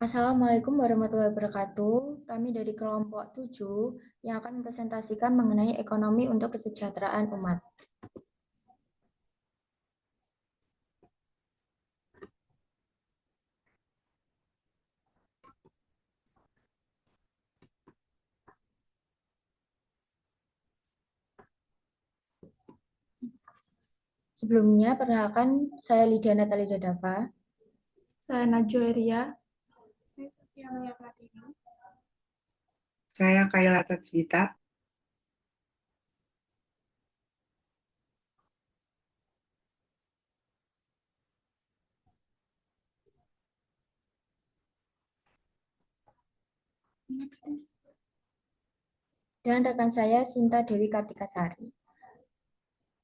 Assalamualaikum warahmatullahi wabarakatuh. Kami dari kelompok 7 yang akan mempresentasikan mengenai ekonomi untuk kesejahteraan umat. Sebelumnya, perkenalkan saya Lydia Natalia Dadava. Saya Najwa Eria. Saya Kayla Tatswita. Dan rekan saya Sinta Dewi Kartikasari.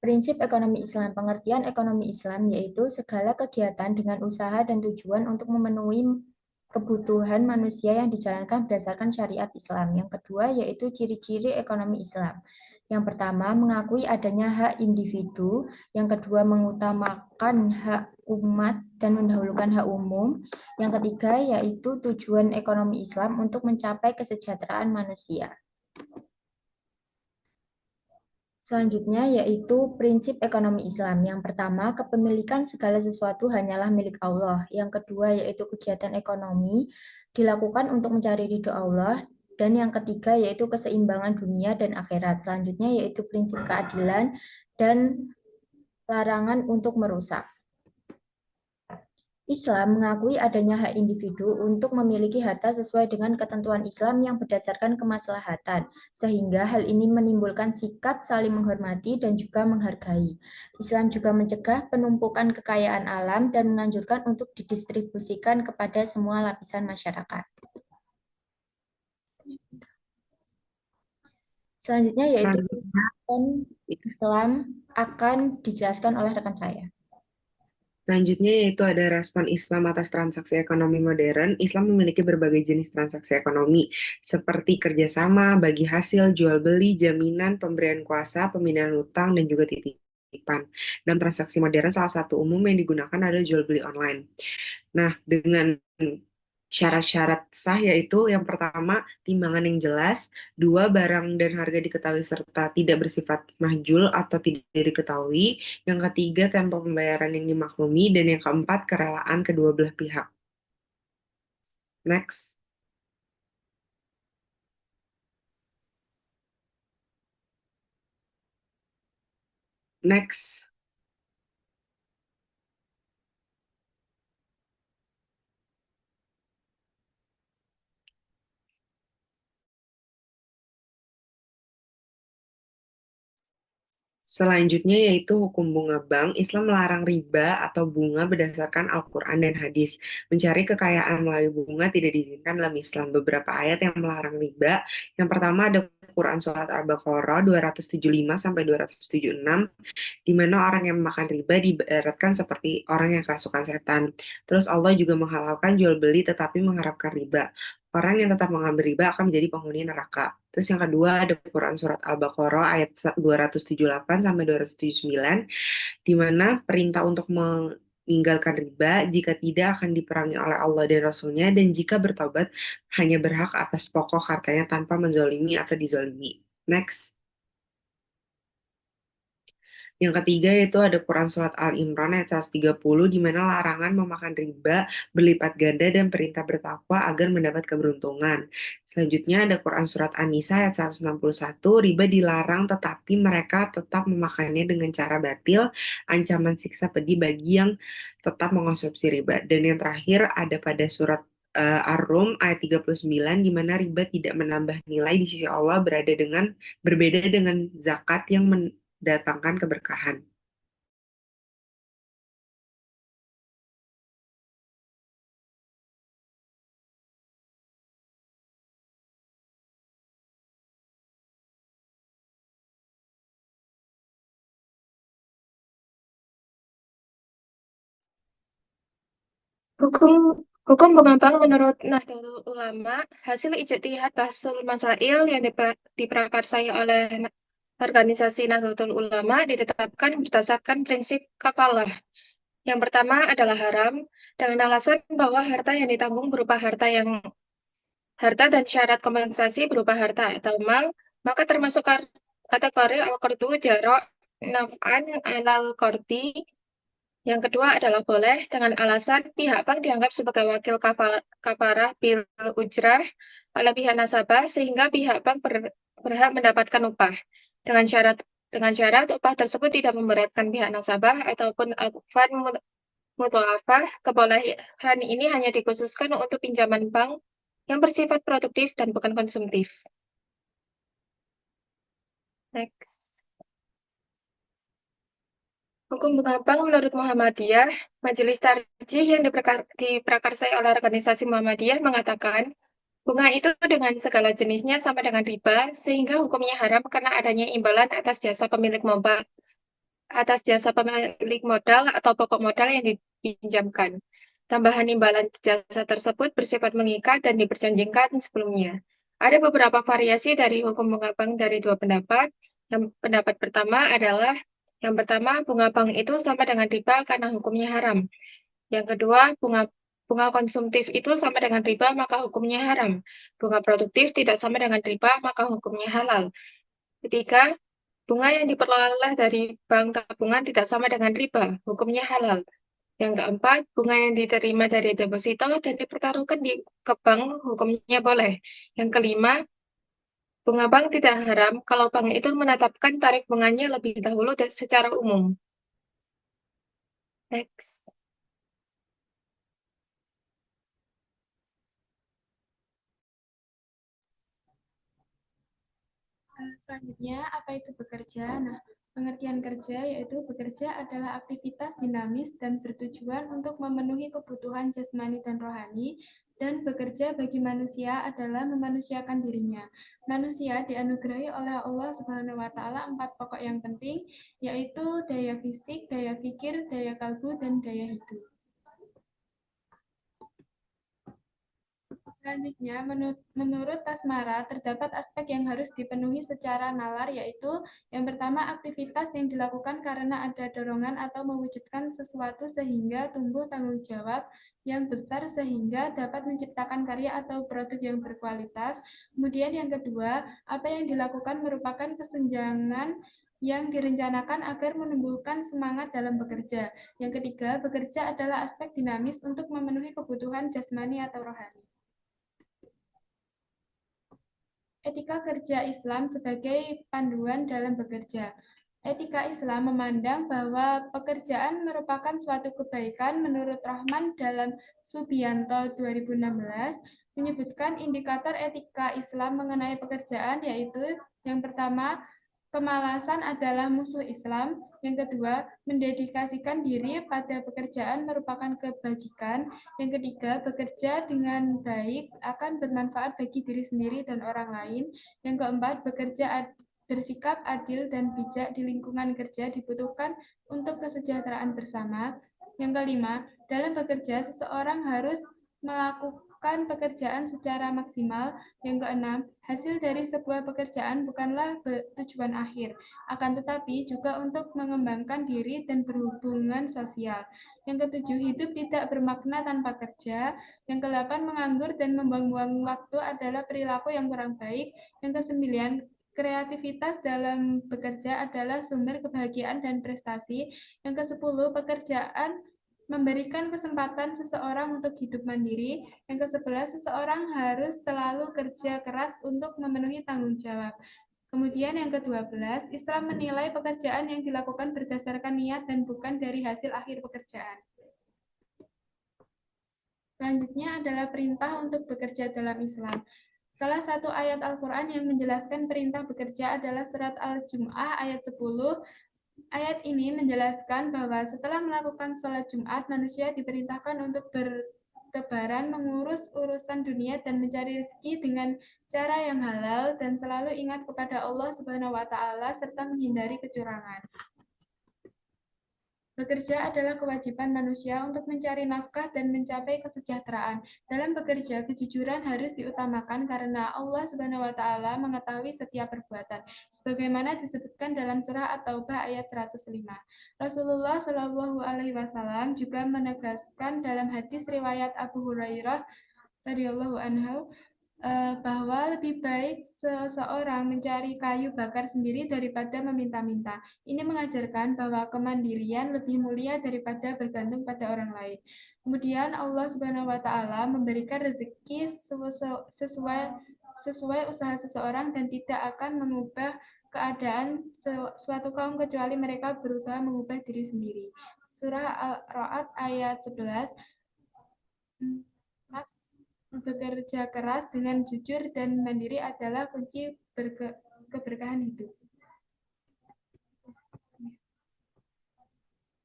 Prinsip ekonomi Islam. Pengertian ekonomi Islam yaitu segala kegiatan dengan usaha dan tujuan untuk memenuhi kebutuhan manusia yang dijalankan berdasarkan syariat Islam. Yang kedua yaitu ciri-ciri ekonomi Islam. Yang pertama, mengakui adanya hak individu. Yang kedua, mengutamakan hak umat dan mendahulukan hak umum. Yang ketiga, yaitu tujuan ekonomi Islam untuk mencapai kesejahteraan manusia. Selanjutnya yaitu prinsip ekonomi Islam. Yang pertama, kepemilikan segala sesuatu hanyalah milik Allah. Yang kedua yaitu kegiatan ekonomi dilakukan untuk mencari ridho Allah. Dan yang ketiga yaitu keseimbangan dunia dan akhirat. Selanjutnya yaitu prinsip keadilan dan larangan untuk merusak. Islam mengakui adanya hak individu untuk memiliki harta sesuai dengan ketentuan Islam yang berdasarkan kemaslahatan, sehingga hal ini menimbulkan sikap saling menghormati dan juga menghargai. Islam juga mencegah penumpukan kekayaan alam dan menganjurkan untuk didistribusikan kepada semua lapisan masyarakat. Selanjutnya yaitu Islam akan dijelaskan oleh rekan saya. Selanjutnya yaitu ada respon Islam atas transaksi ekonomi modern. Islam memiliki berbagai jenis transaksi ekonomi, seperti kerjasama, bagi hasil, jual beli, jaminan, pemberian kuasa, pemindahan hutang, dan juga titipan. Dalam transaksi modern, salah satu umum yang digunakan adalah jual beli online. Nah, dengan syarat-syarat sah yaitu yang pertama, timbangan yang jelas, dua, barang dan harga diketahui serta tidak bersifat mahjul atau tidak diketahui, yang ketiga, tempo pembayaran yang dimaklumi, dan yang keempat, kerelaan kedua belah pihak. Next. Next. Selanjutnya yaitu hukum bunga bank. Islam melarang riba atau bunga berdasarkan Al-Quran dan hadis. Mencari kekayaan melalui bunga tidak diizinkan dalam Islam. Beberapa ayat yang melarang riba. Yang pertama ada Quran Surat Al-Baqarah 275-276, di mana orang yang memakan riba diibaratkan seperti orang yang kerasukan setan. Terus Allah juga menghalalkan jual beli tetapi mengharapkan riba. Orang yang tetap mengambil riba akan menjadi penghuni neraka. Terus yang kedua ada Quran Surat Al-Baqarah ayat 278-279, di mana perintah untuk meninggalkan riba, jika tidak akan diperangi oleh Allah dan Rasulnya, dan jika bertobat hanya berhak atas pokok hartanya tanpa menzolimi atau dizolimi. Next. Yang ketiga yaitu ada Quran Surat Al-Imran ayat 130, di mana larangan memakan riba berlipat ganda dan perintah bertakwa agar mendapat keberuntungan. Selanjutnya ada Quran Surat An-Nisa ayat 161, riba dilarang tetapi mereka tetap memakannya dengan cara batil, ancaman siksa pedih bagi yang tetap mengonsumsi riba. Dan yang terakhir ada pada surat Ar-Rum ayat 39, di mana riba tidak menambah nilai di sisi Allah berbeda dengan zakat yang datangkan keberkahan. Hukum hukum bunga bank menurut Nahdlatul Ulama, hasil ijtihad Bahsul Masail yang diprakarsai oleh organisasi Nahdlatul Ulama ditetapkan berdasarkan prinsip kafalah. Yang pertama adalah haram, dengan alasan bahwa harta yang ditanggung berupa harta dan syarat kompensasi berupa harta atau mal, maka termasuk kategori al-qardu jarok naf'an alal qardi. Yang kedua adalah boleh dengan alasan pihak bank dianggap sebagai wakil kafarah bil ujrah oleh pihak nasabah sehingga pihak bank berhak mendapatkan upah dengan syarat upah tersebut tidak memberatkan pihak nasabah ataupun adfan mudha'afah. Kebolehan ini hanya dikhususkan untuk pinjaman bank yang bersifat produktif dan bukan konsumtif. Next. Hukum bunga bank menurut Muhammadiyah, Majelis Tarjih yang diprakarsai oleh organisasi Muhammadiyah mengatakan, bunga itu dengan segala jenisnya sama dengan riba, sehingga hukumnya haram karena adanya imbalan atas jasa pemilik modal atau pokok modal yang dipinjamkan. Tambahan imbalan jasa tersebut bersifat mengikat dan diperjanjikan sebelumnya. Ada beberapa variasi dari hukum bunga bank dari dua pendapat. Pendapat pertama adalah bunga bank itu sama dengan riba karena hukumnya haram. Yang kedua, bunga konsumtif itu sama dengan riba maka hukumnya haram. Bunga produktif tidak sama dengan riba maka hukumnya halal. Ketiga, bunga yang diperoleh dari bank tabungan tidak sama dengan riba, hukumnya halal. Yang keempat, bunga yang diterima dari deposito dan dipertaruhkan ke bank, hukumnya boleh. Yang kelima, bunga bank tidak haram kalau bank itu menetapkan tarif bunganya lebih dahulu dan secara umum. Next. Selanjutnya, apa itu bekerja? Nah, pengertian kerja yaitu bekerja adalah aktivitas dinamis dan bertujuan untuk memenuhi kebutuhan jasmani dan rohani, dan bekerja bagi manusia adalah memanusiakan dirinya. Manusia dianugerahi oleh Allah Subhanahu wa Ta'ala 4 pokok yang penting, yaitu daya fisik, daya pikir, daya kalbu, dan daya hidup. Selanjutnya, menurut Tasmara, terdapat aspek yang harus dipenuhi secara nalar, yaitu yang pertama, aktivitas yang dilakukan karena ada dorongan atau mewujudkan sesuatu sehingga tumbuh tanggung jawab yang besar sehingga dapat menciptakan karya atau produk yang berkualitas. Kemudian yang kedua, apa yang dilakukan merupakan kesenjangan yang direncanakan agar menumbuhkan semangat dalam bekerja. Yang ketiga, bekerja adalah aspek dinamis untuk memenuhi kebutuhan jasmani atau rohani. Etika kerja Islam sebagai panduan dalam bekerja. Etika Islam memandang bahwa pekerjaan merupakan suatu kebaikan. Menurut Rahman dalam Subianto 2016, menyebutkan indikator etika Islam mengenai pekerjaan yaitu yang pertama, kemalasan adalah musuh Islam. Yang kedua, mendedikasikan diri pada pekerjaan merupakan kebajikan. Yang ketiga, bekerja dengan baik akan bermanfaat bagi diri sendiri dan orang lain. Yang keempat, bersikap adil dan bijak di lingkungan kerja dibutuhkan untuk kesejahteraan bersama. Yang kelima, dalam bekerja seseorang harus melakukan pekerjaan secara maksimal. Yang keenam, hasil dari sebuah pekerjaan bukanlah tujuan akhir, akan tetapi juga untuk mengembangkan diri dan berhubungan sosial. Yang ketujuh, hidup tidak bermakna tanpa kerja. Yang kedelapan, menganggur dan membuang-buang waktu adalah perilaku yang kurang baik. Yang kesembilan, kreativitas dalam bekerja adalah sumber kebahagiaan dan prestasi. Yang kesepuluh, pekerjaan memberikan kesempatan seseorang untuk hidup mandiri. Yang ke-11, seseorang harus selalu kerja keras untuk memenuhi tanggung jawab. Kemudian yang ke-12, Islam menilai pekerjaan yang dilakukan berdasarkan niat dan bukan dari hasil akhir pekerjaan. Selanjutnya adalah perintah untuk bekerja dalam Islam. Salah satu ayat Al-Quran yang menjelaskan perintah bekerja adalah surat Al-Jum'ah ayat 10. Ayat ini menjelaskan bahwa setelah melakukan sholat Jumat, manusia diperintahkan untuk bertebaran mengurus urusan dunia dan mencari rezeki dengan cara yang halal dan selalu ingat kepada Allah Subhanahu wa Ta'ala serta menghindari kecurangan. Bekerja adalah kewajiban manusia untuk mencari nafkah dan mencapai kesejahteraan. Dalam bekerja, kejujuran harus diutamakan karena Allah Subhanahu wa taala mengetahui setiap perbuatan, sebagaimana disebutkan dalam surah At-Taubah ayat 105. Rasulullah Shallallahu alaihi wasallam juga menegaskan dalam hadis riwayat Abu Hurairah radhiyallahu anhu bahwa lebih baik seseorang mencari kayu bakar sendiri daripada meminta-minta. Ini mengajarkan bahwa kemandirian lebih mulia daripada bergantung pada orang lain. Kemudian Allah Subhanahu wa taala memberikan rezeki sesuai usaha seseorang dan tidak akan mengubah keadaan suatu kaum kecuali mereka berusaha mengubah diri sendiri. Surah Al-Ra'd ayat 11. Bekerja keras dengan jujur dan mandiri adalah kunci keberkahan hidup.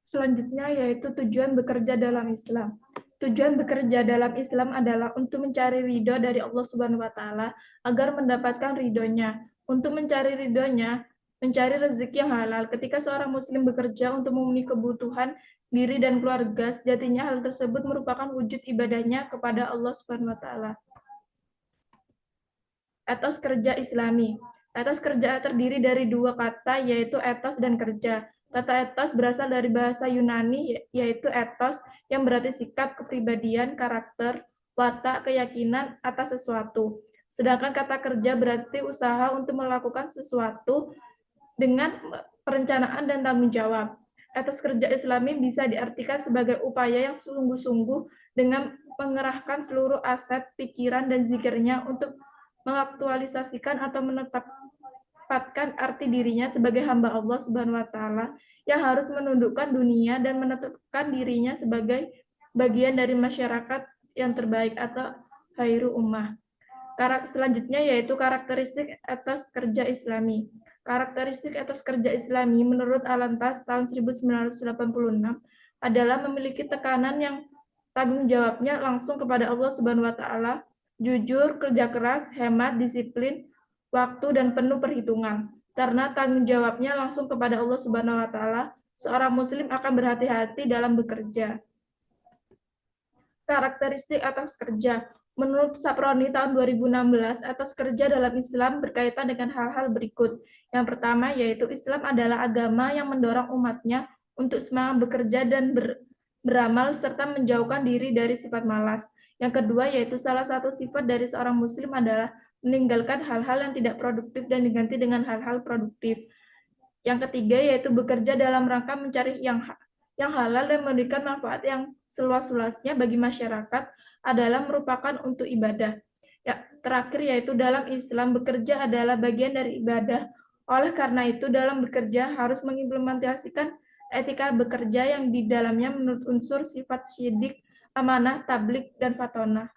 Selanjutnya yaitu tujuan bekerja dalam Islam. Tujuan bekerja dalam Islam adalah untuk mencari ridho dari Allah Subhanahu wa taala agar mendapatkan ridhonya. Untuk mencari ridhonya, mencari rezeki yang halal. Ketika seorang muslim bekerja untuk memenuhi kebutuhan diri dan keluarga, sejatinya hal tersebut merupakan wujud ibadahnya kepada Allah Subhanahu wa taala. Etos kerja Islami. Etos kerja terdiri dari dua kata, yaitu etos dan kerja. Kata etos berasal dari bahasa Yunani, yaitu etos, yang berarti sikap, kepribadian, karakter, watak, keyakinan atas sesuatu. Sedangkan kata kerja berarti usaha untuk melakukan sesuatu dengan perencanaan dan tanggung jawab. Etos kerja Islami bisa diartikan sebagai upaya yang sungguh-sungguh dengan mengerahkan seluruh aset, pikiran, dan zikirnya untuk mengaktualisasikan atau menetapkan arti dirinya sebagai hamba Allah Subhanahu wa taala yang harus menundukkan dunia dan menetapkan dirinya sebagai bagian dari masyarakat yang terbaik atau khairu ummah. Selanjutnya yaitu karakteristik etos kerja Islami. Karakteristik etos kerja Islami menurut Al-Antas tahun 1986 adalah memiliki tekanan yang tanggung jawabnya langsung kepada Allah Subhanahu wa taala, jujur, kerja keras, hemat, disiplin, waktu, dan penuh perhitungan. Karena tanggung jawabnya langsung kepada Allah Subhanahu wa taala, seorang muslim akan berhati-hati dalam bekerja. Karakteristik etos kerja. Menurut Saproni tahun 2016, etos kerja dalam Islam berkaitan dengan hal-hal berikut. Yang pertama yaitu Islam adalah agama yang mendorong umatnya untuk semangat bekerja dan beramal serta menjauhkan diri dari sifat malas. Yang kedua yaitu salah satu sifat dari seorang muslim adalah meninggalkan hal-hal yang tidak produktif dan diganti dengan hal-hal produktif. Yang ketiga yaitu bekerja dalam rangka mencari yang halal dan memberikan manfaat yang seluas-luasnya bagi masyarakat adalah merupakan untuk ibadah. Ya, terakhir yaitu dalam Islam bekerja adalah bagian dari ibadah. Oleh karena itu dalam bekerja harus mengimplementasikan etika bekerja yang di dalamnya menurut unsur sifat syidik, amanah, tablik, dan fatonah.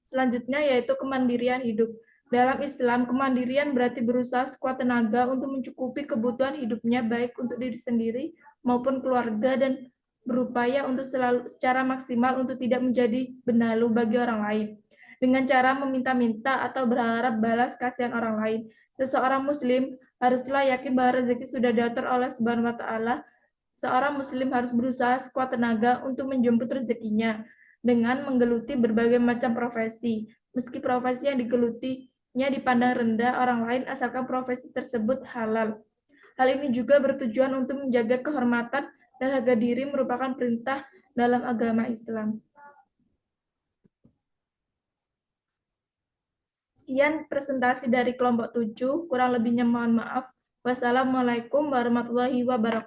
Selanjutnya yaitu kemandirian hidup. Dalam Islam, kemandirian berarti berusaha sekuat tenaga untuk mencukupi kebutuhan hidupnya baik untuk diri sendiri maupun keluarga dan berupaya untuk selalu secara maksimal untuk tidak menjadi benalu bagi orang lain. Dengan cara meminta-minta atau berharap balas kasihan orang lain. Seseorang muslim haruslah yakin bahwa rezeki sudah diatur oleh Subhanahu wa taala. Seorang muslim harus berusaha sekuat tenaga untuk menjemput rezekinya dengan menggeluti berbagai macam profesi. Meski profesi yang digelutinya dipandang rendah orang lain asalkan profesi tersebut halal. Hal ini juga bertujuan untuk menjaga kehormatan dan harga diri merupakan perintah dalam agama Islam. Sekian presentasi dari kelompok 7, kurang lebihnya mohon maaf. Wassalamualaikum warahmatullahi wabarakatuh.